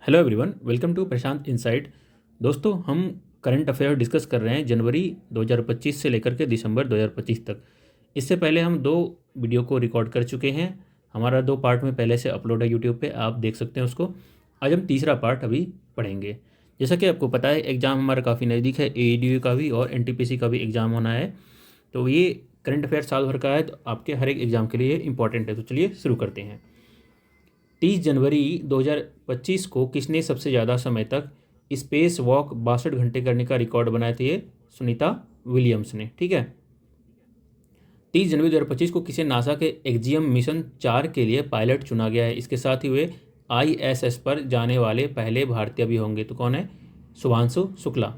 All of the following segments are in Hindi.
Hello everyone, welcome to Prashant insight. दोस्तों, हम करंट अफेयर डिस्कस कर रहे हैं जनवरी 2025 से लेकर के दिसंबर 2025 तक। इससे पहले हम दो वीडियो को रिकॉर्ड कर चुके हैं। हमारा दो पार्ट में पहले से अपलोड है यूट्यूब पे, आप देख सकते हैं उसको। आज हम तीसरा पार्ट अभी पढ़ेंगे। जैसा कि आपको पता है, एग्ज़ाम हमारा काफ़ी नज़दीक है, एईडीयू का भी और एनटीपीसी का भी एग्ज़ाम होना है। तो ये करंट अफेयर साल भर का है, तो आपके हर एक एग्ज़ाम के लिए इंपॉर्टेंट है। तो चलिए शुरू करते हैं। 30 जनवरी 2025 को किसने सबसे ज़्यादा समय तक स्पेस वॉक 62 घंटे करने का रिकॉर्ड बनाया था? ये सुनीता विलियम्स ने। ठीक है। 30 जनवरी 2025 को किसे नासा के एक्जियम मिशन 4 के लिए पायलट चुना गया है? इसके साथ ही वे आईएसएस पर जाने वाले पहले भारतीय भी होंगे। तो कौन है? शुभांशु शुक्ला।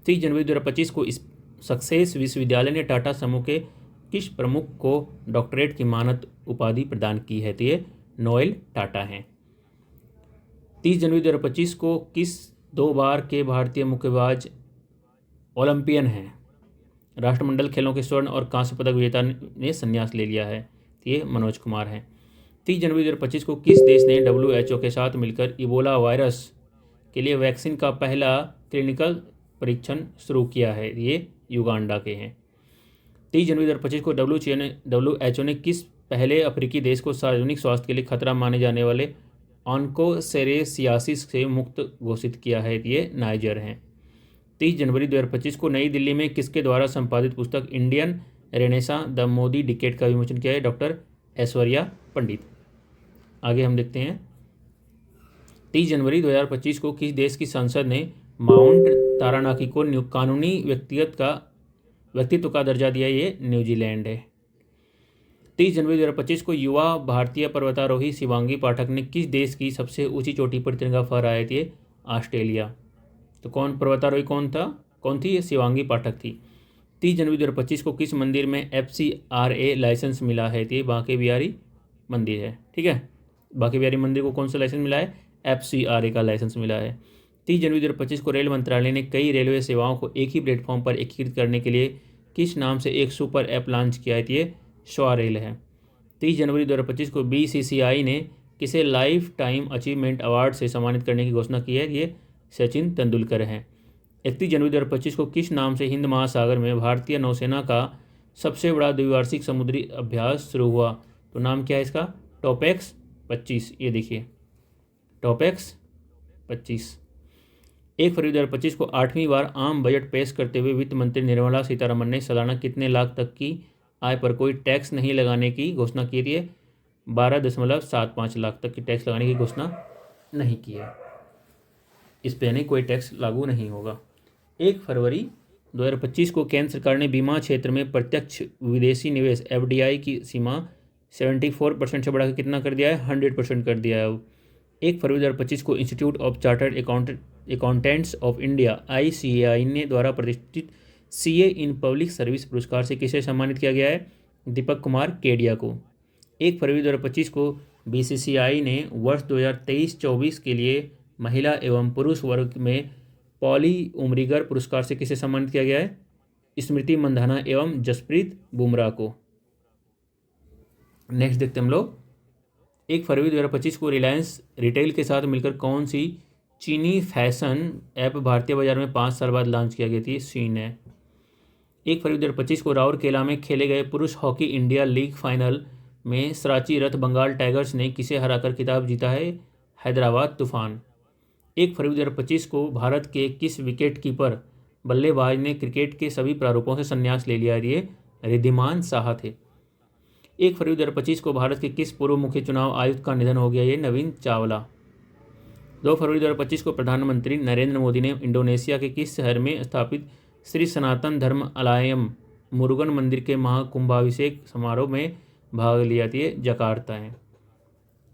30 जनवरी 2025 को इस सक्सेस विश्वविद्यालय ने टाटा समूह के किस प्रमुख को डॉक्टरेट की मानद उपाधि प्रदान की है? तो ये नोएल टाटा हैं। 30 जनवरी 2025 को किस 2 बार के भारतीय मुक्केबाज ओलंपियन हैं? राष्ट्रमंडल खेलों के स्वर्ण और कांस्य पदक विजेता ने संन्यास ले लिया है। ये मनोज कुमार हैं। 30 जनवरी 2025 को किस देश ने WHO के साथ मिलकर इबोला वायरस के लिए वैक्सीन का पहला क्लिनिकल परीक्षण शुरू किया है? ये युगांडा के हैं। 30 जनवरी 2025 को WHO ने किस पहले अफ्रीकी देश को सार्वजनिक स्वास्थ्य के लिए खतरा माने जाने वाले ऑन्कोसेरेसियासिस से मुक्त घोषित किया है? ये नाइजर हैं। 30 जनवरी 2025 को नई दिल्ली में किसके द्वारा संपादित पुस्तक Indian renaissance the Modi decade का विमोचन किया है? डॉक्टर ऐश्वर्या पंडित। आगे हम देखते हैं। 30 जनवरी 2025 को किस देश की संसद ने माउंट तारानाकी को कानूनी व्यक्तित्व का दर्जा दिया? ये न्यूजीलैंड है। 30 जनवरी 2025 को युवा भारतीय पर्वतारोही शिवांगी पाठक ने किस देश की सबसे ऊंची चोटी पर तिरंगा फहराया था? ऑस्ट्रेलिया। तो पर्वतारोही कौन थी? ये शिवांगी पाठक थी। 30 जनवरी 2025 को किस मंदिर में FCRA लाइसेंस मिला है? ये बांके बिहारी मंदिर है। ठीक है। बांके बिहारी मंदिर को कौन सा लाइसेंस मिला है? FCRA का लाइसेंस मिला है। 30 जनवरी 2025 को रेल मंत्रालय ने कई रेलवे सेवाओं को एक ही प्लेटफॉर्म पर एकीकृत करने के लिए किस नाम से एक सुपर ऐप लॉन्च किया है? ये श्वारेल है। 30 जनवरी 2025 को BCCI ने किसे लाइफ टाइम अचीवमेंट अवार्ड से सम्मानित करने की घोषणा की है? ये सचिन तेंदुलकर हैं। 31 जनवरी 2025 को किस नाम से हिंद महासागर में भारतीय नौसेना का सबसे बड़ा द्विवार्षिक समुद्री अभ्यास शुरू हुआ? तो नाम क्या है इसका? टॉपेक्स 25। ये देखिए, टॉपेक्स 25। 1 फरवरी 2025 को 8वीं बार आम बजट पेश करते हुए वित्त मंत्री निर्मला सीतारमण ने सालाना कितने लाख तक की आय पर कोई टैक्स नहीं लगाने की घोषणा की थी? 12.75 लाख तक की टैक्स लगाने की घोषणा नहीं की है। इस पर यानी कोई टैक्स लागू नहीं होगा। 1 फरवरी 2025 को केंद्र सरकार ने बीमा क्षेत्र में प्रत्यक्ष विदेशी निवेश FDI की सीमा 74% से बढ़ाकर कितना कर दिया है? 100% कर दिया है। 1 फरवरी 2025 को institute of chartered accountants of India ICAI ने द्वारा प्रतिष्ठित CA इन पब्लिक सर्विस पुरस्कार से किसे सम्मानित किया गया है? दीपक कुमार केडिया को। 1 फरवरी 2025 को BCCI ने वर्ष 2023-24 के लिए महिला एवं पुरुष वर्ग में पॉली उमरीगर पुरस्कार से किसे सम्मानित किया गया है? स्मृति मंधाना एवं जसप्रीत बुमराह को। नेक्स्ट देखते हम लोग। 1 फरवरी 2025 को रिलायंस रिटेल के साथ मिलकर कौन सी चीनी फैशन ऐप भारतीय बाजार में 5 साल बाद लॉन्च किया गया थी? सीन है। 1 फरवरी 2025 को राउरकेला में खेले गए पुरुष हॉकी इंडिया लीग फाइनल में सराची रथ बंगाल टाइगर्स ने किसे हराकर खिताब जीता है? हैदराबाद तूफान। 1 फरवरी 2025 को भारत के किस विकेट कीपर बल्लेबाज ने क्रिकेट के सभी प्रारूपों से संन्यास ले लिया? ये रिद्धिमान साहा थे। 1 फरवरी 2025 को भारत के किस पूर्व मुख्य चुनाव आयुक्त का निधन हो गया? ये नवीन चावला। 2 फरवरी 2025 को प्रधानमंत्री नरेंद्र मोदी ने इंडोनेशिया के किस शहर में स्थापित श्री सनातन धर्म आलयम मुरुगन मंदिर के महाकुंभाभिषेक समारोह में भाग लिया? ये जकार्ता है।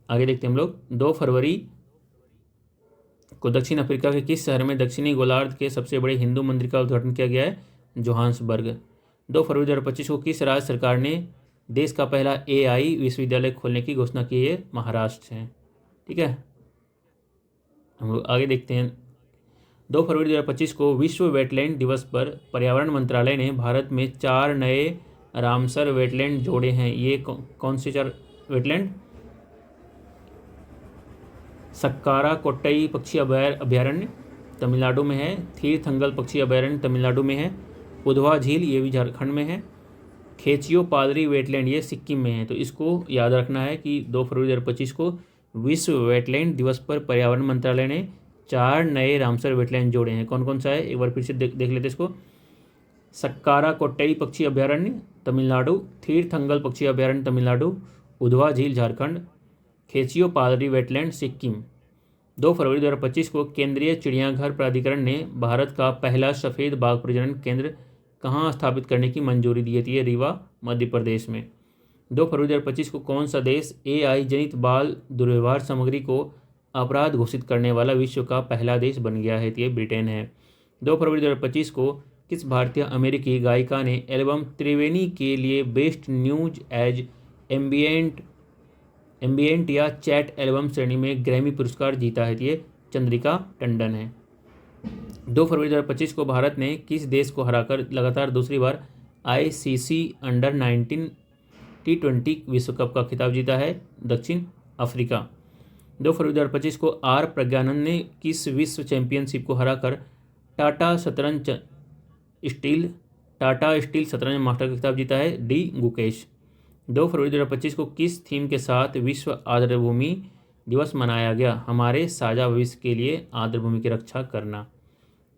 आगे देखते हैं हम लोग। 2 फरवरी को दक्षिण अफ्रीका के किस शहर में दक्षिणी गोलार्ध के सबसे बड़े हिंदू मंदिर का उद्घाटन किया गया है? जोहान्सबर्ग। 2 फरवरी 2025 को किस राज्य सरकार ने देश का पहला AI विश्वविद्यालय खोलने की घोषणा की है? महाराष्ट्र है। ठीक है। हम लोग आगे देखते हैं। 2 फरवरी 2025 को विश्व वेटलैंड दिवस पर पर्यावरण मंत्रालय ने भारत में 4 नए रामसर वेटलैंड जोड़े हैं। ये कौन से 4 वेटलैंड? सक्कारा कोट्टई पक्षी अभयारण्य तमिलनाडु में है। तीर्थंगल पक्षी अभयारण्य तमिलनाडु में है। उधवा झील ये भी झारखंड में है। खेचियो पादरी वेटलैंड ये सिक्किम में है। तो इसको याद रखना है कि 2 फरवरी 2025 को विश्व वेटलैंड दिवस पर पर्यावरण मंत्रालय ने 4 नए रामसर वेटलैंड जोड़े हैं। कौन कौन सा है, एक बार फिर से देख लेते इसको। सक्कारा कोट्टई पक्षी अभयारण्य तमिलनाडु, तीर्थंगल पक्षी अभयारण्य तमिलनाडु, उधवा झील झारखंड, खेचियो पादरी वेटलैंड सिक्किम। 2 फरवरी 2025 को केंद्रीय चिड़ियाघर प्राधिकरण ने भारत का पहला सफ़ेद बाघ प्रजनन केंद्र कहाँ स्थापित करने की मंजूरी दी थी, रीवा मध्य प्रदेश में। 2 फरवरी 2025 को कौन सा देश AI जनित बाल दुर्व्यवहार सामग्री को अपराध घोषित करने वाला विश्व का पहला देश बन गया है, ये ब्रिटेन है। 2 फरवरी 2025 को किस भारतीय अमेरिकी गायिका ने एल्बम त्रिवेणी के लिए बेस्ट न्यूज एज एम्बिएंट या चैट एल्बम श्रेणी में ग्रैमी पुरस्कार जीता है, ये चंद्रिका टंडन है। 2 फरवरी 2025 को भारत ने किस देश को हराकर लगातार दूसरी बार ICC अंडर-19 T20 विश्व कप का खिताब जीता है, दक्षिण अफ्रीका। 2 फरवरी 2025 को R प्रज्ञानंद ने किस विश्व चैंपियनशिप को हराकर टाटा स्टील शतरंज मास्टर का खिताब जीता है, D गुकेश। 2 फरवरी 2025 को किस थीम के साथ विश्व आर्द्रभूमि दिवस मनाया गया, हमारे साझा भविष्य के लिए आर्द्रभूमि की रक्षा करना।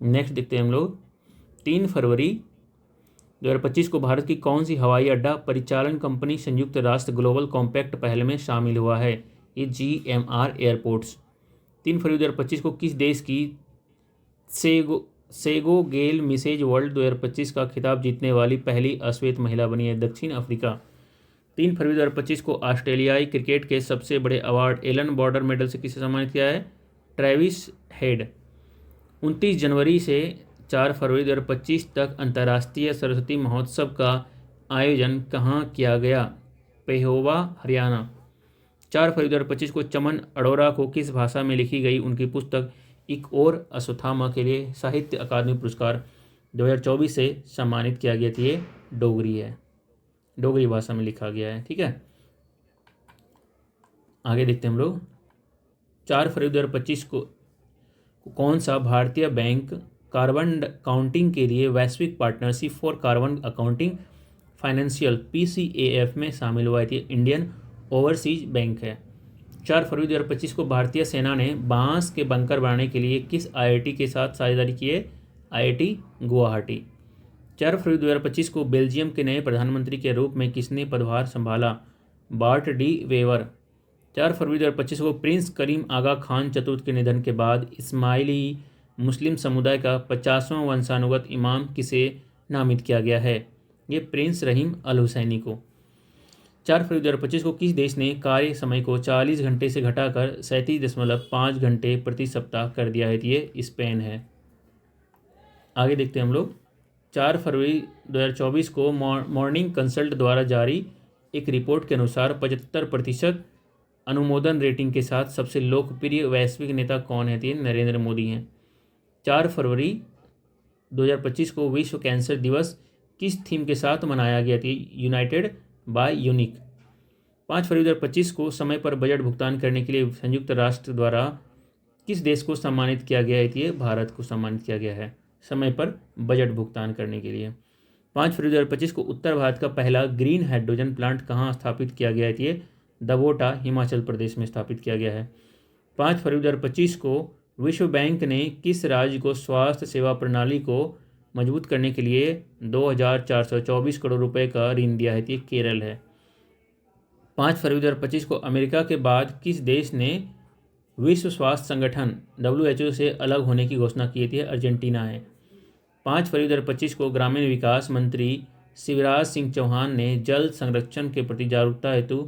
नेक्स्ट देखते हैं हम लोग। 3 फरवरी 2025 को भारत की कौन सी हवाई अड्डा परिचालन कंपनी संयुक्त राष्ट्र ग्लोबल कॉम्पैक्ट पहल में शामिल हुआ है, ये GMR एयरपोर्ट्स। 3 फरवरी 2025 को किस देश की सेगो गेल मिसेज वर्ल्ड 2025 का खिताब जीतने वाली पहली अश्वेत महिला बनी है, दक्षिण अफ्रीका। 3 फरवरी 2025 को ऑस्ट्रेलियाई क्रिकेट के सबसे बड़े अवार्ड एलन बॉर्डर मेडल से किसे सम्मानित किया है, ट्रेविस हेड। 29 जनवरी से 4 फरवरी 2025 तक अंतर्राष्ट्रीय सरस्वती महोत्सव का आयोजन कहाँ किया गया, पेहोवा हरियाणा। 4 फरवरी 2025 को चमन अरोड़ा को किस भाषा में लिखी गई उनकी पुस्तक एक और अश्वत्थामा के लिए साहित्य अकादमी पुरस्कार 2024 से सम्मानित किया गया था, ये डोगरी है, डोगरी भाषा में लिखा गया है, ठीक है। आगे देखते हैं हम लोग। 4 फरवरी 2025 को कौन सा भारतीय बैंक कार्बन अकाउंटिंग के लिए वैश्विक partnership for carbon accounting financial PCAF में शामिल हुआ थी, इंडियन ओवरसीज बैंक है। 4 फरवरी 2025 को भारतीय सेना ने बांस के बंकर बनाने के लिए किस IIT के साथ साझेदारी की है, IIT गुवाहाटी। 4 फरवरी 2025 को बेल्जियम के नए प्रधानमंत्री के रूप में किसने पदभार संभाला, बार्ट डी वेवर। 4 फरवरी 2025 को प्रिंस करीम आगा खान चतुर्थ के निधन के बाद इस्माइली मुस्लिम समुदाय का 50वां वंशानुगत इमाम किसे नामित किया गया है, ये प्रिंस रहीम अल हुसैनी को। 4 फरवरी 2025 को किस देश ने कार्य समय को 40 घंटे से घटाकर 37.5 घंटे प्रति सप्ताह कर दिया है, ये स्पेन है। आगे देखते हैं हम लोग। 4 फरवरी 2024 को मॉर्निंग कंसल्ट द्वारा जारी एक रिपोर्ट के अनुसार 75% अनुमोदन रेटिंग के साथ सबसे लोकप्रिय वैश्विक नेता कौन है, नरेंद्र मोदी हैं। 4 फरवरी 2025 को विश्व कैंसर दिवस किस थीम के साथ मनाया गया था, यूनाइटेड बाय यूनिक। 5 फरवरी 2025 को समय पर बजट भुगतान करने के लिए संयुक्त राष्ट्र द्वारा किस देश को सम्मानित किया गया है, ये भारत को सम्मानित किया गया है समय पर बजट भुगतान करने के लिए। 5 फरवरी 2025 को उत्तर भारत का पहला ग्रीन हाइड्रोजन प्लांट कहाँ स्थापित किया गया है, ये दबोटा हिमाचल प्रदेश में स्थापित किया गया है। 5 फरवरी 2025 को विश्व बैंक ने किस राज्य को स्वास्थ्य सेवा प्रणाली को मजबूत करने के लिए 2424 करोड़ रुपए का ऋण दिया है, ये केरल है। 5 फरवरी 2025 को अमेरिका के बाद किस देश ने विश्व स्वास्थ्य संगठन WHO से अलग होने की घोषणा की थी, अर्जेंटीना है। 5 फरवरी 2025 को ग्रामीण विकास मंत्री शिवराज सिंह चौहान ने जल संरक्षण के प्रति जागरूकता हेतु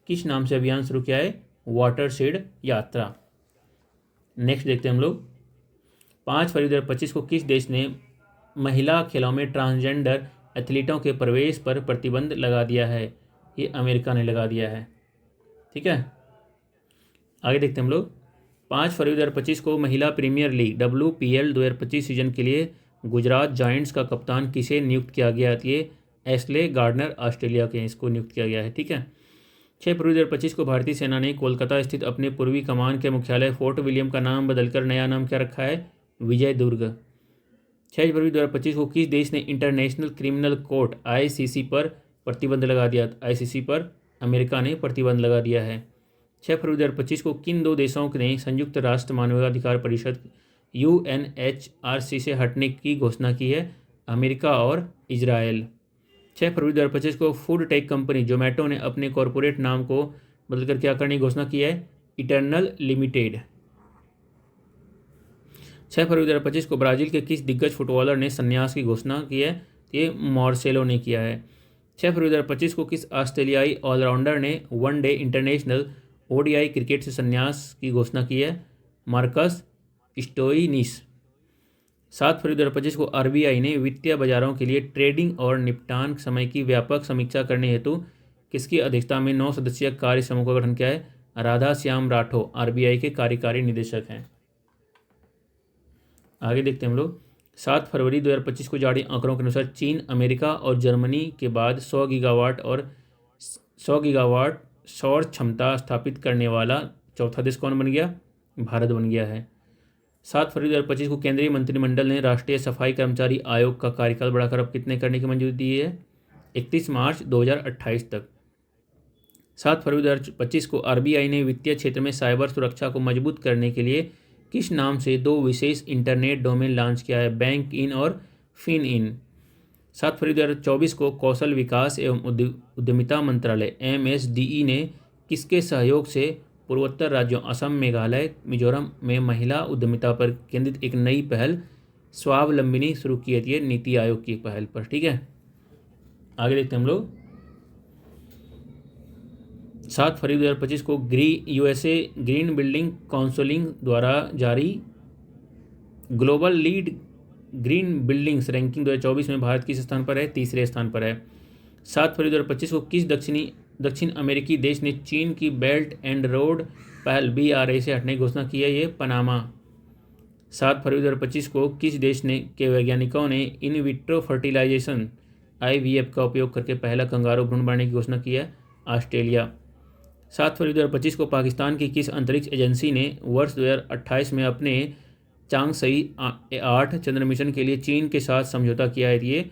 किस नाम से अभियान शुरू किया है, वाटरशेड यात्रा। नेक्स्ट देखते हैं हम लोग। 5 फरवरी 2025 को किस देश ने महिला खेलों में ट्रांसजेंडर एथलीटों के प्रवेश पर प्रतिबंध लगा दिया है, ये अमेरिका ने लगा दिया है, ठीक है। आगे देखते हैं हम लोग। 5 फरवरी 2025 को महिला प्रीमियर लीग WPL 2025 सीजन के लिए गुजरात जायंट्स का कप्तान किसे नियुक्त किया गया, ये एस्ले गार्डनर ऑस्ट्रेलिया के इसको नियुक्त किया गया है, ठीक है। 6 फरवरी 2025 को भारतीय सेना ने कोलकाता स्थित अपने पूर्वी कमान के मुख्यालय फोर्ट विलियम का नाम बदलकर नया नाम क्या रखा है? विजय दुर्ग। 6 फरवरी 2025 को किस देश ने इंटरनेशनल क्रिमिनल कोर्ट ICC पर प्रतिबंध लगा दिया? ICC पर अमेरिका ने प्रतिबंध लगा दिया है। 6 फरवरी 2025 को किन दो देशों ने संयुक्त राष्ट्र मानवाधिकार परिषद UNHRC से हटने की घोषणा की है? अमेरिका और इजराइल। 6 फरवरी 2025 को फूड टेक कंपनी जोमेटो ने अपने कॉरपोरेट नाम को बदलकर क्या करने की घोषणा की है? Eternal limited. 6 फरवरी 2025 को ब्राज़ील के किस दिग्गज फुटबॉलर ने संन्यास की घोषणा की है? ये मार्सेलो ने किया है। 6 फरवरी 2025 को किस ऑस्ट्रेलियाई ऑलराउंडर ने वनडे इंटरनेशनल ODI क्रिकेट से संन्यास की घोषणा की है? Marcus Stoinis. 7 फरवरी 2025 को RBI ने वित्तीय बाजारों के लिए ट्रेडिंग और निपटान समय की व्यापक समीक्षा करने हेतु किसकी अध्यक्षता में 9 सदस्यीय कार्य समूह का गठन किया है? राधा श्याम राठौर RBI के कार्यकारी निदेशक हैं। आगे देखते हैं हम लोग। 7 फरवरी 2025 को जारी आंकड़ों के अनुसार चीन, अमेरिका और जर्मनी के बाद 100 गीगावाट सौर क्षमता स्थापित करने वाला चौथा देश कौन बन गया? भारत बन गया है। 7 फरवरी 2025 को केंद्रीय मंत्रिमंडल ने राष्ट्रीय सफाई कर्मचारी आयोग का कार्यकाल बढ़ाकर अब कितने करने की मंजूरी दी है? 31 मार्च 2028 तक। 7 फरवरी 2025 को RBI ने वित्तीय क्षेत्र में साइबर सुरक्षा को मजबूत करने के लिए किस नाम से 2 विशेष इंटरनेट डोमेन लॉन्च किया है? बैंक इन और फिन इन। 7 फरवरी 2024 को कौशल विकास एवं उद्यमिता मंत्रालय MSDE ने किसके सहयोग से पूर्वोत्तर राज्यों असम, मेघालय, मिजोरम में महिला उद्यमिता पर केंद्रित एक नई पहल स्वावलंबिनी शुरू की थी? नीति आयोग की पहल पर। ठीक है, आगे देखते हैं हम लोग। 7 फरवरी 2025 को USA ग्रीन बिल्डिंग काउंसिल द्वारा जारी global lead green buildings ranking 2024 में भारत किस स्थान पर है? तीसरे स्थान पर है। 7 फरवरी 2025 को किस दक्षिण अमेरिकी देश ने चीन की बेल्ट एंड रोड पहल BRI से हटने की घोषणा की है? ये पनामा। 7 फरवरी 2025 को किस देश के वैज्ञानिकों ने इन विट्रो फर्टिलाइजेशन IVF का उपयोग करके पहला कंगारू भ्रूण बढ़ाने की घोषणा की है? ऑस्ट्रेलिया। 7 फरवरी 2025 को पाकिस्तान की किस अंतरिक्ष एजेंसी ने वर्ष 2028 में अपने चांगसई 8 चंद्र मिशन के लिए चीन के साथ समझौता किया है? ये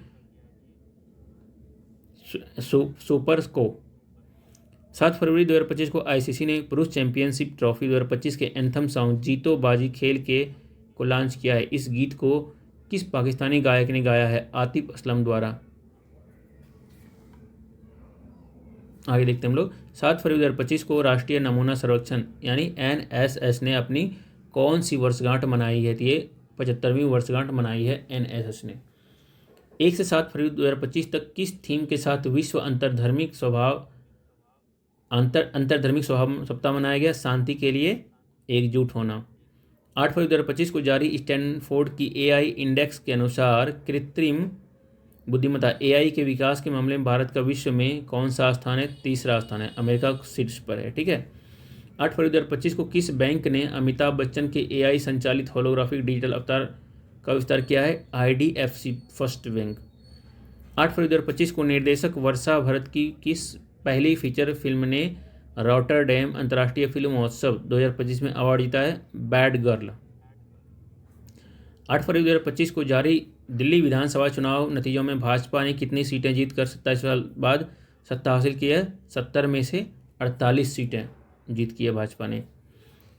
सुपरस्को। 7 फरवरी 2025 को ICC ने पुरुष चैंपियनशिप ट्रॉफी 2025 के एंथम सॉन्ग जीतो बाजी खेल को लॉन्च किया है। इस गीत को किस पाकिस्तानी गायक ने गाया है? आतिफ असलम द्वारा। आगे देखते हैं हम लोग। 7 फरवरी 2025 को राष्ट्रीय नमूना सर्वेक्षण यानी NSS ने अपनी कौन सी वर्षगांठ मनाई है? ये 75वीं वर्षगांठ मनाई है NSS ने। 1 से 7 फरवरी 2025 तक किस थीम के साथ विश्व अंतर्धर्मिक स्वभाव सप्ताह मनाया गया? शांति के लिए एकजुट होना। 8 फरवरी 2025 को जारी स्टैनफोर्ड की AI इंडेक्स के अनुसार कृत्रिम बुद्धिमत्ता AI के विकास के मामले में भारत का विश्व में कौन सा स्थान है? तीसरा स्थान है, अमेरिका शीर्ष पर है। ठीक है। 8 फरवरी 2025 को किस बैंक ने अमिताभ बच्चन के AI संचालित होलोग्राफिक डिजिटल अवतार का विस्तार किया है? IDFC first bank. 8 फरवरी 2025 को निर्देशक वर्षा भरत की किस पहली फीचर फिल्म ने रॉटरडैम अंतर्राष्ट्रीय फिल्म महोत्सव 2025 में अवार्ड जीता है? Bad girl. 8 फरवरी 2025 को जारी दिल्ली विधानसभा चुनाव नतीजों में भाजपा ने कितनी सीटें जीतकर 27 साल बाद सत्ता हासिल की है? 70 में से 48 सीटें जीत की है भाजपा ने।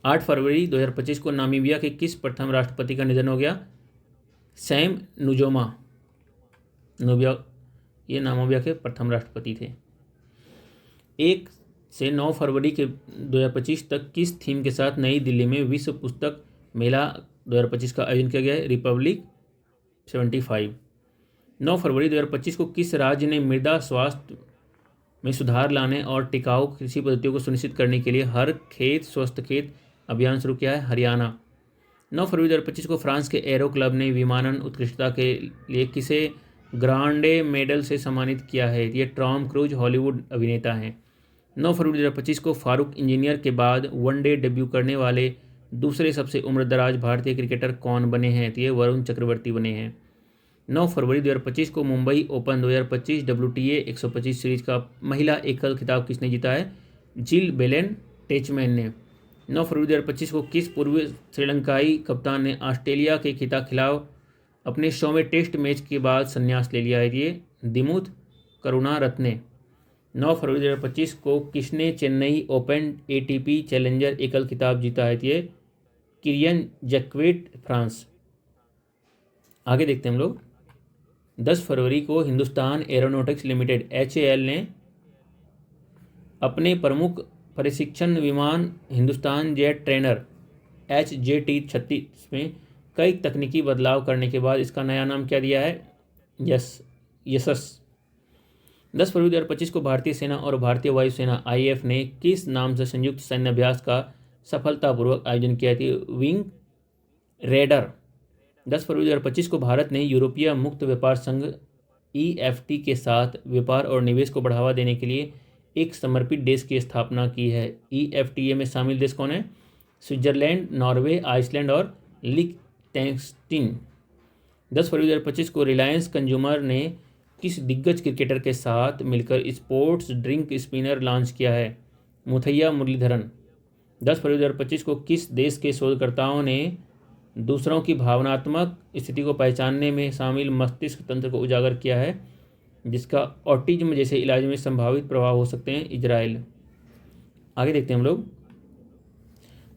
8 फरवरी 2025 को नामीबिया के किस प्रथम राष्ट्रपति का निधन हो गया? सैम नुजोमा। ये नामीबिया के प्रथम राष्ट्रपति थे। 1 से 9 फरवरी के 2025 तक किस थीम के साथ नई दिल्ली में विश्व पुस्तक मेला 2025 का आयोजन किया गया है? रिपब्लिक 75। 9 फरवरी 2025 को किस राज्य ने मृदा स्वास्थ्य में सुधार लाने और टिकाऊ कृषि पद्धतियों को सुनिश्चित करने के लिए हर खेत स्वस्थ खेत अभियान शुरू किया है? हरियाणा। 9 फरवरी 2025 को फ्रांस के एरो क्लब ने विमानन उत्कृष्टता के लिए किसे ग्रांडे मेडल से सम्मानित किया है? ये टॉम क्रूज हॉलीवुड अभिनेता हैं। 9 फरवरी 2025 को फारूक इंजीनियर के बाद वनडे डेब्यू करने वाले दूसरे सबसे उम्रदराज भारतीय क्रिकेटर कौन बने हैं? तो ये वरुण चक्रवर्ती बने हैं। 9 फरवरी 2025 को मुंबई ओपन 2025 WTA 125 सीरीज का महिला एकल खिताब किसने जीता है? जिल बेलेन टेचमैन ने। 9 फरवरी 2025 को किस पूर्व श्रीलंकाई कप्तान ने ऑस्ट्रेलिया के खिलाफ अपने 100वें टेस्ट मैच के बाद संन्यास ले लिया है? ये दिमुथ करुणारत्ने। 9 फरवरी 2025 को किसने चेन्नई ओपन ATP चैलेंजर एकल खिताब जीता है? ये किरियन जैक्वेट फ्रांस। आगे देखते हैं हम लोग। 10 फरवरी को हिंदुस्तान एरोनॉटिक्स लिमिटेड HAL ने अपने प्रमुख प्रशिक्षण विमान हिंदुस्तान जेट ट्रेनर HJT-36 में कई तकनीकी बदलाव करने के बाद इसका नया नाम क्या दिया है? यशस। 10 फरवरी 2025 को भारतीय सेना और भारतीय वायुसेना IAF ने किस नाम से संयुक्त सैन्य अभ्यास का सफलतापूर्वक आयोजन किया था? Wing raider. 10 फरवरी 2025 को भारत ने यूरोपीय मुक्त व्यापार संघ EFT के साथ व्यापार और निवेश को बढ़ावा देने के लिए एक समर्पित देश की स्थापना की है। EFTA में शामिल देश कौन है? स्विट्जरलैंड, नॉर्वे, आइसलैंड और लिechtenstein। 10 फरवरी 2025 को रिलायंस कंज्यूमर ने किस दिग्गज क्रिकेटर के साथ मिलकर स्पोर्ट्स ड्रिंक स्पिनर लॉन्च किया है? मुथैया मुरलीधरन। 10 फरवरी 2025 को किस देश के शोधकर्ताओं ने दूसरों की भावनात्मक स्थिति को पहचानने में शामिल मस्तिष्क तंत्र को उजागर किया है, जिसका ऑटिज्म जैसे इलाज में संभावित प्रभाव हो सकते हैं? इजराइल। आगे देखते हैं हम लोग।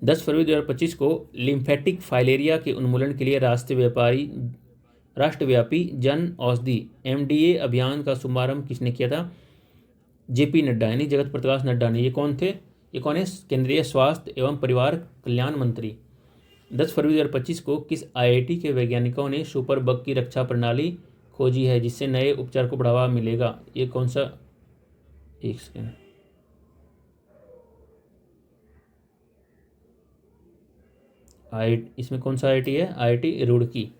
10 फरवरी 2025 को लिम्फेटिक फाइलेरिया के उन्मूलन के लिए राष्ट्रव्यापी जन औषधि MDA अभियान का शुभारंभ किसने किया था? JP नड्डा यानी जगत प्रकाश नड्डा ने। ये कौन थे? ये कौन है? केंद्रीय स्वास्थ्य एवं परिवार कल्याण मंत्री। 10 फरवरी 2025 को किस IIT के वैज्ञानिकों ने सुपर बग की रक्षा प्रणाली खोजी है जिससे नए उपचार को बढ़ावा मिलेगा? ये कौन सा? एक सेकेंड। इसमें कौन सा IIT है? IIT रुड़की।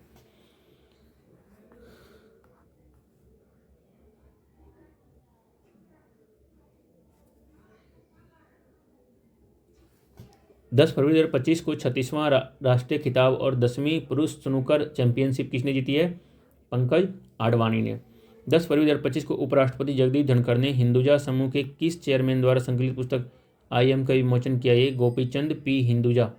दस फरवरी 2025 को 36वां राष्ट्रीय खिताब और 10वीं पुरुष स्नूकर चैंपियनशिप किसने जीती है? पंकज आडवाणी ने। 10 फरवरी 2025 को उपराष्ट्रपति जगदीप धनखड़ ने हिंदुजा समूह के किस चेयरमैन द्वारा संकलित पुस्तक I Am का विमोचन किया? ये गोपीचंद P हिंदुजा।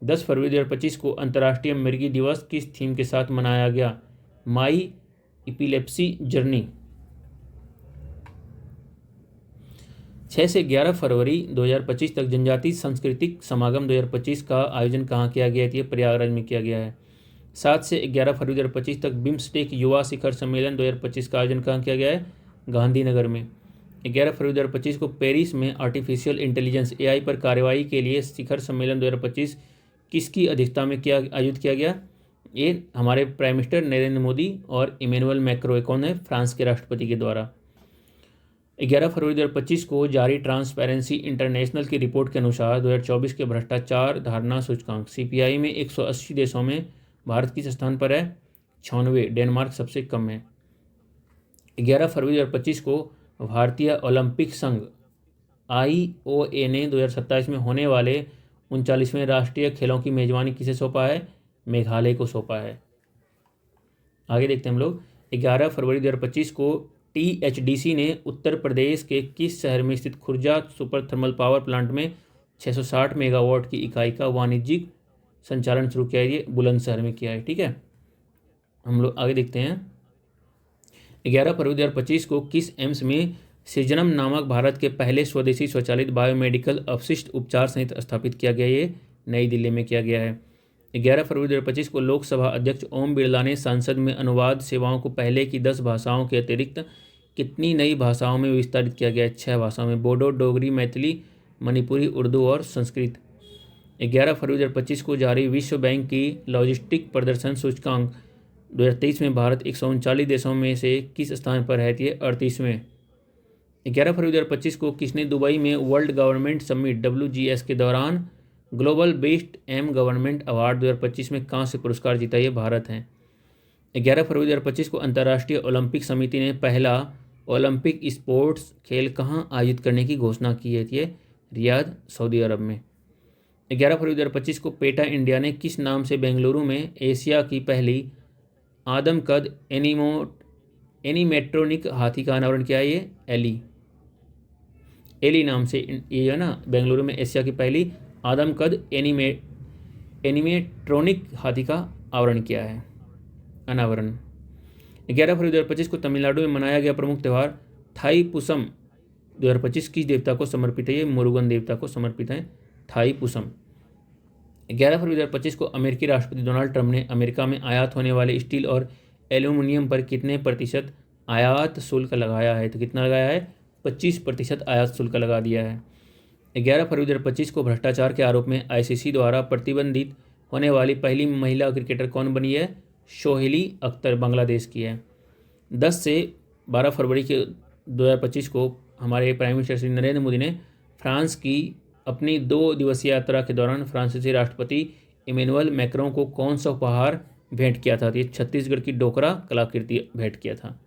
10 फरवरी 2025 को अंतर्राष्ट्रीय मिर्गी दिवस किस थीम के साथ मनाया गया? माई एपिलेप्सी जर्नी। 6 से 11 फरवरी 2025 तक जनजातीय सांस्कृतिक समागम 2025 का आयोजन कहाँ किया गया है? प्रयागराज में किया गया है। 7 से 11 फरवरी 2025 तक बिम्स्टेक युवा शिखर सम्मेलन 2025 का आयोजन कहाँ किया गया है? गांधीनगर में। 11 फरवरी 2025 को पेरिस में आर्टिफिशियल इंटेलिजेंस AI पर कार्रवाई के लिए शिखर सम्मेलन 2025 किसकी अध्यक्षता में आयोजित किया गया? ये हमारे प्राइम मिनिस्टर नरेंद्र मोदी और इमैनुअल मैक्रो कौन है? फ्रांस के राष्ट्रपति के द्वारा। 11 फरवरी 2025 को जारी ट्रांसपेरेंसी इंटरनेशनल की रिपोर्ट के अनुसार 2024 के भ्रष्टाचार धारणा सूचकांक CPI में 180 देशों में भारत किस स्थान पर है? 96। डेनमार्क सबसे कम है। 11 फरवरी 2025 को भारतीय ओलंपिक संघ IOA ने 2027 में होने वाले 39वें राष्ट्रीय खेलों की मेजबानी किसे सौंपा है? मेघालय को सौंपा है। आगे देखते हैं हम लोग। 11 फरवरी 2025 को THDC ने उत्तर प्रदेश के किस शहर में स्थित Khurja super thermal power plant में 660 मेगावाट की इकाई का वाणिज्यिक संचालन शुरू किया है? ये बुलंदशहर में किया है। ठीक है, हम लोग आगे देखते हैं। 11 फरवरी 2025 को किस एम्स में सृजनम नामक भारत के पहले स्वदेशी स्वचालित बायोमेडिकल अपशिष्ट उपचार संयंत्र स्थापित किया गया? ये नई दिल्ली में किया गया है। 11 फरवरी 2025 को लोकसभा अध्यक्ष ओम बिरला ने संसद में अनुवाद सेवाओं को पहले की 10 भाषाओं के अतिरिक्त कितनी नई भाषाओं में विस्तारित किया गया? 6 भाषाओं में, बोडो, डोगरी, मैथिली, मणिपुरी, उर्दू और संस्कृत। 11 फरवरी 2025 को जारी विश्व बैंक की लॉजिस्टिक प्रदर्शन सूचकांक 2023 में भारत 139 देशों में से किस स्थान पर है? ये 38वें। 11 फरवरी 2025 को किसने दुबई में वर्ल्ड गवर्नमेंट समिट WGS के दौरान global best M government award 2025 में कांस्य पुरस्कार जीता? ये भारत हैं। 11 फरवरी 2025 को अंतर्राष्ट्रीय ओलंपिक समिति ने पहला ओलंपिक स्पोर्ट्स खेल कहाँ आयोजित करने की घोषणा की है? ये रियाद, सऊदी अरब में। 11 फरवरी 2025 को पेटा इंडिया ने किस नाम से बेंगलुरु में एशिया की पहली आदमकद एनिमेट्रोनिक हाथी का अनावरण किया? ये एली। एली नाम से ये है ना बेंगलुरु में एशिया की पहली आदमकद एनिमेट्रॉनिक हाथी का आवरण किया है, अनावरण। 11 फरवरी 2025 को तमिलनाडु में मनाया गया प्रमुख त्यौहार थाईपुसम 2025 किस देवता को समर्पित है? ये मुरुगन देवता को समर्पित है थाईपुसम। 11 फरवरी 2025 को अमेरिकी राष्ट्रपति डोनाल्ड ट्रंप ने अमेरिका में आयात होने वाले स्टील और एल्यूमिनियम पर कितने प्रतिशत आयात शुल्क लगाया है? तो कितना लगाया है? 25% आयात शुल्क लगा दिया है। 11 फरवरी 2025 को भ्रष्टाचार के आरोप में आईसीसी द्वारा प्रतिबंधित होने वाली पहली महिला क्रिकेटर कौन बनी है? सोहेली अख्तर, बांग्लादेश की है। 10 से 12 फरवरी के 2025 को हमारे प्राइम मिनिस्टर श्री नरेंद्र मोदी ने फ्रांस की अपनी 2 दिवसीय यात्रा के दौरान फ्रांसीसी राष्ट्रपति इमैनुअल मैक्रों को कौन सा उपहार भेंट किया था? ये छत्तीसगढ़ की डोकरा कलाकृति भेंट किया था।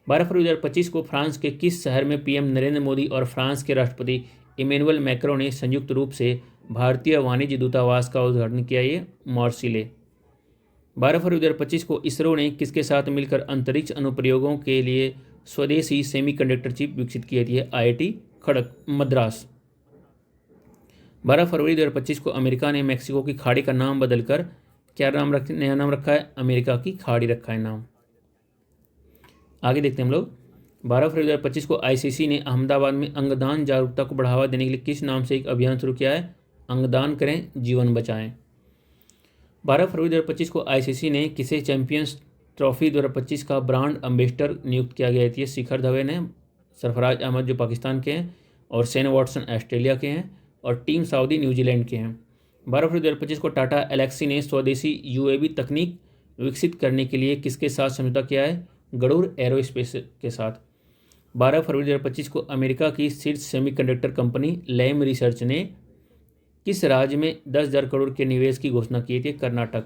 12 फरवरी 2025 को फ्रांस के किस शहर में पीएम नरेंद्र मोदी और फ्रांस के राष्ट्रपति इमैनुअल मैक्रों ने संयुक्त रूप से भारतीय वाणिज्य दूतावास का उद्घाटन किया? ये मार्सिले। 12 फरवरी 2025 को इसरो ने किसके साथ मिलकर अंतरिक्ष अनुप्रयोगों के लिए स्वदेशी सेमीकंडक्टर चिप विकसित की है? आईआईटी मद्रास। 12 फरवरी 2025 को अमेरिका ने मैक्सिको की खाड़ी का नाम बदलकर क्या नया नाम रखा है? अमेरिका की खाड़ी रखा है नाम। आगे देखते हैं हम लोग। 12 फरवरी 2025 को आईसीसी ने अहमदाबाद में अंगदान जागरूकता को बढ़ावा देने के लिए किस नाम से एक अभियान शुरू किया है? अंगदान करें, जीवन बचाएं। 12 फरवरी 2025 को आईसीसी ने किसे चैंपियंस ट्रॉफी 2025 का ब्रांड एम्बेसडर नियुक्त किया गया है? शिखर धवन ने, सरफराज अहमद जो पाकिस्तान के हैं, और शेन वॉटसन ऑस्ट्रेलिया के हैं, और टीम साउदी न्यूजीलैंड के हैं। 12 फरवरी 2025 को टाटा एलेक्सी ने स्वदेशी यूएवी तकनीक विकसित करने के लिए किसके साथ समझौता किया है? गरुड़ एरोस्पेस के साथ। 12 फरवरी 2025 को अमेरिका की शीर्ष सेमीकंडक्टर कंपनी लैम रिसर्च ने किस राज्य में 10,000 करोड़ के निवेश की घोषणा की थी? कर्नाटक।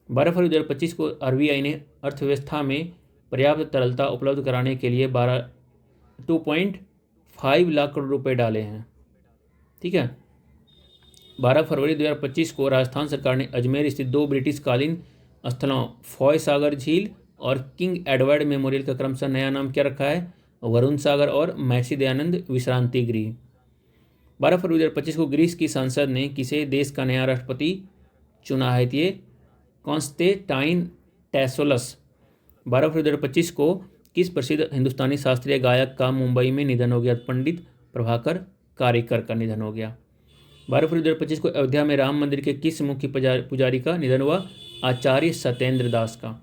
12 फरवरी 2025 को आरबीआई ने अर्थव्यवस्था में पर्याप्त तरलता उपलब्ध कराने के लिए 2.5 लाख करोड़ रुपए डाले हैं। ठीक है। 12 फरवरी 2025 को राजस्थान सरकार ने अजमेर स्थित 2 ब्रिटिश कालीन स्थलों फॉय सागर झील और किंग एडवर्ड मेमोरियल का क्रमशः नया नाम क्या रखा है? वरुण सागर और महर्षि दयानंद विश्रांति गृह। 12 फरवरी 2025 को ग्रीस की संसद ने किसे देश का नया राष्ट्रपति चुना है? ये कॉन्स्टेंटाइन टैसोलस। 12 फरवरी 2025 को किस प्रसिद्ध हिंदुस्तानी शास्त्रीय गायक का मुंबई में निधन हो गया? पंडित प्रभाकर कारेकर का निधन हो गया। 12 फरवरी 2025 को अयोध्या में राम मंदिर के किस मुख्य पुजारी का निधन हुआ? आचार्य सत्येंद्र दास का।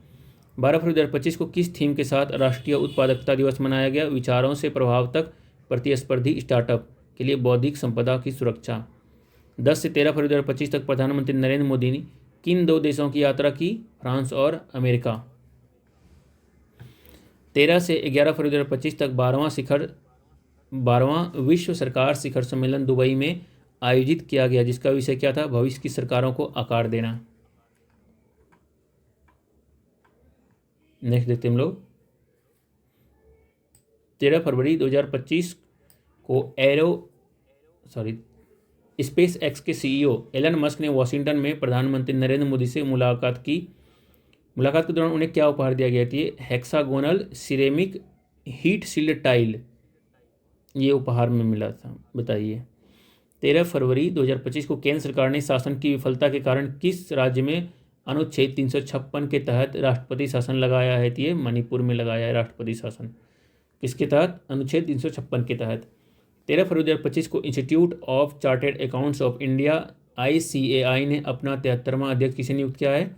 12 फरवरी 2025 को किस थीम के साथ राष्ट्रीय उत्पादकता दिवस मनाया गया? विचारों से प्रभाव तक प्रतिस्पर्धी स्टार्टअप के लिए बौद्धिक संपदा की सुरक्षा। 10 से 13 फरवरी 2025 तक प्रधानमंत्री नरेंद्र मोदी ने किन 2 देशों की यात्रा की? फ्रांस और अमेरिका। 13 से 11 फरवरी 2025 तक 12वां विश्व सरकार शिखर सम्मेलन दुबई में आयोजित किया गया, जिसका विषय क्या था? भविष्य की सरकारों को आकार देना। नेक्स्ट देखते हैं हम लोग। 13 फरवरी 2025 को स्पेस एक्स के सीईओ एलन मस्क ने वॉशिंगटन में प्रधानमंत्री नरेंद्र मोदी से मुलाकात की। मुलाकात के दौरान उन्हें क्या उपहार दिया गया था? Hexagonal ceramic heat sealed tile, ये उपहार में मिला था। बताइए। 13 फरवरी 2025 को केंद्र सरकार ने शासन की विफलता के कारण किस राज्य में अनुच्छेद 356 के तहत राष्ट्रपति शासन लगाया है? ये मणिपुर में लगाया है राष्ट्रपति शासन। किसके तहत? अनुच्छेद 356 के तहत। 13 फरवरी 2025 को institute of chartered accounts of India ICAI ने अपना 73वां अध्यक्ष किसे नियुक्त किया है?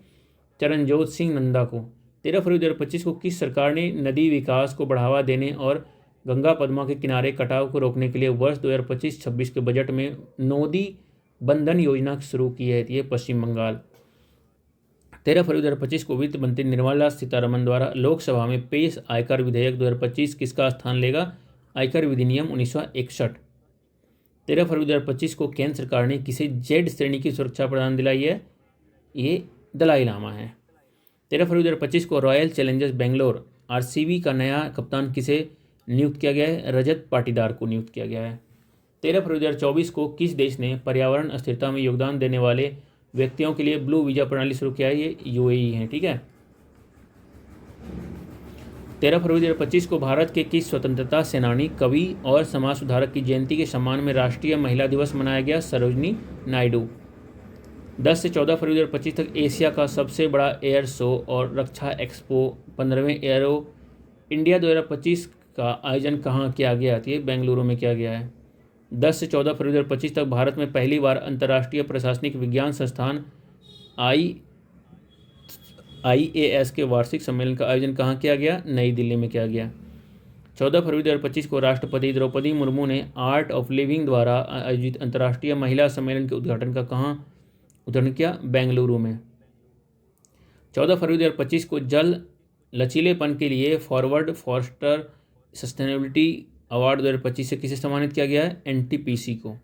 चरणजोत सिंह नंदा को। 13 फरवरी 2025 को किस सरकार ने नदी विकास को बढ़ावा देने और गंगा पद्मा के किनारे कटाव को रोकने के लिए वर्ष 2025-26 के बजट में नोदी बंधन योजना शुरू की है? ये पश्चिम बंगाल। 13 फरवरी 2025 को वित्त मंत्री निर्मला सीतारमण द्वारा लोकसभा में पेश आयकर विधेयक 2025 किसका स्थान लेगा? आयकर विधिनियम 1961। 13 फरवरी 2025 को केंद्र सरकार ने किसे जेड श्रेणी की सुरक्षा प्रदान दिलाई है? ये दलाई लामा है। 13 फरवरी 2025 को रॉयल चैलेंजर्स बेंगलोर RCB का नया कप्तान किसे नियुक्त किया गया है? रजत पाटीदार को नियुक्त किया गया है। 13 फरवरी 2024 को किस देश ने पर्यावरण स्थिरता में योगदान देने वाले व्यक्तियों के लिए ब्लू वीजा प्रणाली शुरू किया है? ये UAE है। ठीक है। 13 फरवरी 2025 को भारत के किस स्वतंत्रता सेनानी, कवि और समाज सुधारक की जयंती के सम्मान में राष्ट्रीय महिला दिवस मनाया गया? सरोजनी नायडू। 10 से 14 फरवरी 2025 तक एशिया का सबसे बड़ा एयर शो और रक्षा एक्सपो 15वें एरो इंडिया 2025 का आयोजन कहाँ किया गया? ये बेंगलुरु में किया गया है। 10 से 14 फरवरी 2025 तक भारत में पहली बार अंतर्राष्ट्रीय प्रशासनिक विज्ञान संस्थान IAS के वार्षिक सम्मेलन का आयोजन कहाँ किया गया? नई दिल्ली में किया गया। 14 फरवरी 2025 को राष्ट्रपति द्रौपदी मुर्मू ने आर्ट ऑफ लिविंग द्वारा आयोजित अंतर्राष्ट्रीय महिला सम्मेलन के उद्घाटन किया? बेंगलुरु में। 14 फरवरी 2025 को जल लचीलेपन के लिए फॉरवर्ड फॉस्टर सस्टेनेबिलिटी अवार्ड 2025 से किसे सम्मानित किया गया है? NTPC को।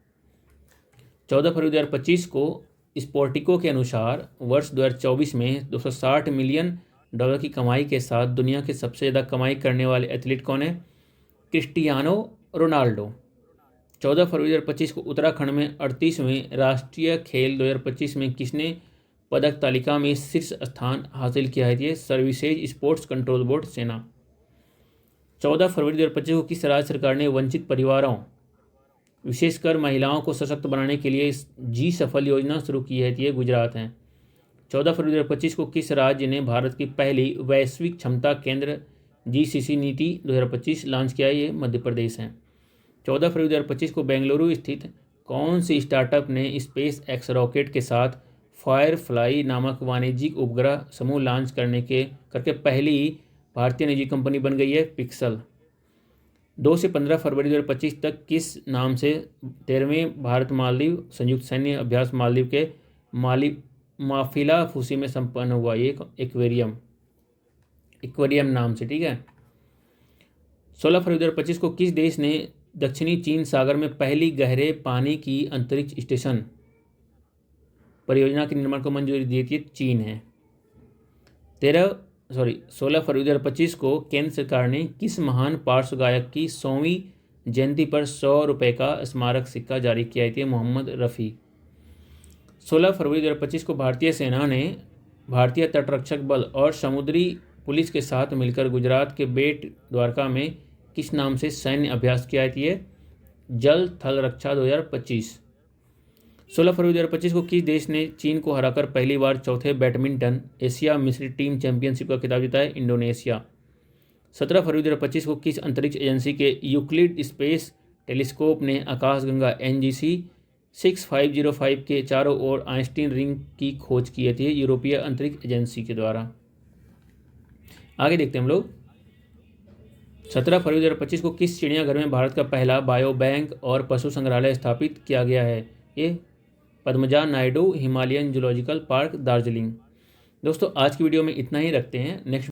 14 फरवरी 2025 को स्पोर्टिको के अनुसार वर्ष 2024 में $260 मिलियन की कमाई के साथ दुनिया के सबसे ज़्यादा कमाई करने वाले एथलीट कौन है? Cristiano Ronaldo. 14 फरवरी 2025 को उत्तराखंड में 38वें राष्ट्रीय खेल 2025 में किसने पदक तालिका में शीर्ष स्थान हासिल किया है? ये सर्विसेज स्पोर्ट्स कंट्रोल बोर्ड, सेना। 14 फरवरी 2025 को किस राज्य सरकार ने वंचित परिवारों विशेषकर महिलाओं को सशक्त बनाने के लिए जी सफल योजना शुरू की है? ये गुजरात है। 14 फरवरी 2025 को किस राज्य ने भारत की पहली वैश्विक क्षमता केंद्र GCC नीति 2025 लॉन्च किया है? ये मध्य प्रदेश है। 14 फरवरी 2025 को बेंगलुरु स्थित कौन सी स्टार्टअप ने SpaceX रॉकेट के साथ फायरफ्लाई नामक वाणिज्यिक उपग्रह समूह लॉन्च करके पहली भारतीय निजी कंपनी बन गई है? पिक्सल। 2 से 15 फरवरी 2025 तक किस नाम से 13वें भारत मालदीव संयुक्त सैन्य अभ्यास मालदीव के माफिला फूसी में संपन्न हुआ? ये एक्वेरियम नाम से, ठीक है। 16 फरवरी 2025 को किस देश ने दक्षिणी चीन सागर में पहली गहरे पानी की अंतरिक्ष स्टेशन परियोजना के निर्माण को मंजूरी दी थी? चीन है। 16 फरवरी 2025 को केंद्र सरकार ने किस महान पार्श्व गायक की 100वीं जयंती पर 100 रुपये का स्मारक सिक्का जारी किया थी? मोहम्मद रफ़ी। 16 फरवरी 2025 को भारतीय सेना ने भारतीय तटरक्षक बल और समुद्री पुलिस के साथ मिलकर गुजरात के बेट द्वारका में किस नाम से सैन्य अभ्यास किया है? जल थल रक्षा 2025। 16 फरवरी 2025 को किस देश ने चीन को हराकर पहली बार चौथे बैडमिंटन एशिया मिश्रित टीम चैंपियनशिप का खिताब जीता है? इंडोनेशिया। 17 फरवरी 2025 को किस अंतरिक्ष एजेंसी के यूक्लिड स्पेस टेलीस्कोप ने आकाशगंगा NGC 6505 के चारों ओर आइंस्टीन रिंग की खोज की थी? यूरोपीय अंतरिक्ष एजेंसी के द्वारा। आगे देखते हैं हम लोग। 17 फरवरी 2025 को किस चिड़ियाघर में भारत का पहला बायो बैंक और पशु संग्रहालय स्थापित किया गया है? ये Padmaja Naidu Himalayan zoological park, Darjeeling. दोस्तों आज की वीडियो में इतना ही रखते हैं। नेक्स्ट